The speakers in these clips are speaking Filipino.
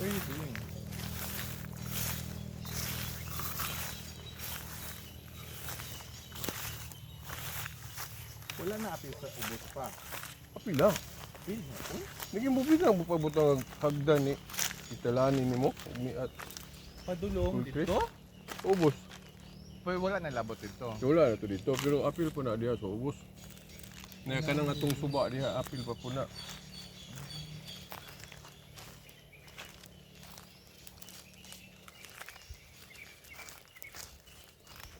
What are you doing? Wala na apil sa ubos pa. Api lang. Apil na po? Naging bubitang butang hagdan ni italani nimo ni at Padulong Ultris? dito? ubos. Pero wala na labot dito. Wala na to dito pero apil pa na diha sa ubos. Na kanang atong suba diha apil pa po na.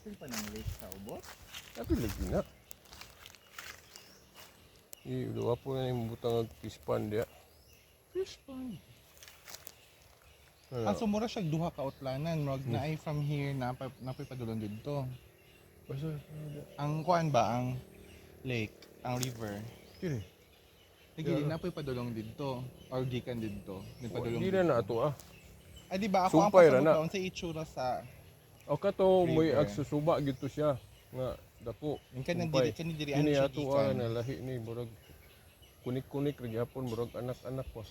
Apil pa ng lake sa ubos? Apil lagi na. Duwa po na yung butang pispan diha. Fish pond. Ano? Ang sumura siya duha ka utlanan. Mag na ay from here napay padulong dito. Basta Ang kuan ba ang lake, ang river. kini. Sige, napay padulong dito or gikan dito. May padulong. Di na na ato ah. Ay di ba ako ang Sumpay ra pasabot na. daw sa itsura sa O kato mo'y River. agsusuba gito siya nga dako. yung kanang Sumpay. diri Kini siya ato gikan. na lahi ni murag kunik-kunik ra gyapon murag anak-anak pa.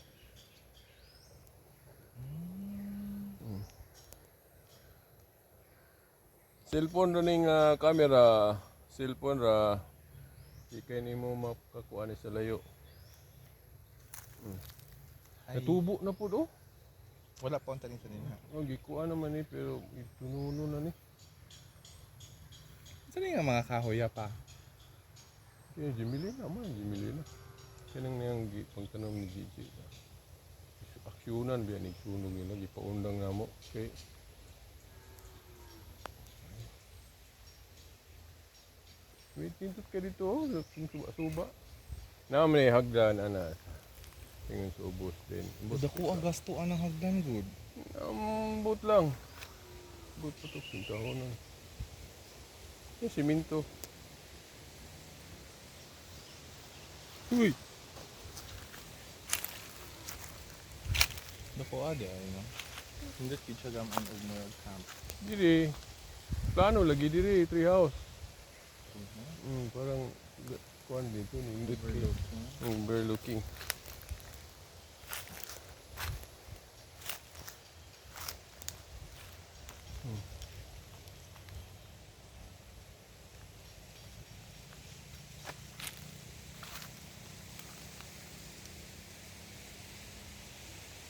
Cellphone ra ning camera, cellphone ra ikay nimo makakuha ni sa layo. Ay, Natubo na po do. wala pa ang tanim sa nila. Oh, gikuha naman ni pero itununo na ni. Saan yung mga kahoy pa? Kaya Jimili naman, Jimili na. Kanang niyang pangtanong ni Gigi. Aksyonan biya ni sunog nila, gipaundang na mo. Okay. Wait, tintut ka dito, oh. Suba-suba. Naman ay hagdan, ana. Tingin sa ubos din. Dako ang gastuan ng hagdan good. Boot lang. Boot pa to, pintaho na. Yung siminto. Uy! Dako ade ay no. Hindi kitsa gam ang Emerald Camp. Diri. Plano lagi diri, tree house. Parang kuan dito ni indot kay. Overlooking.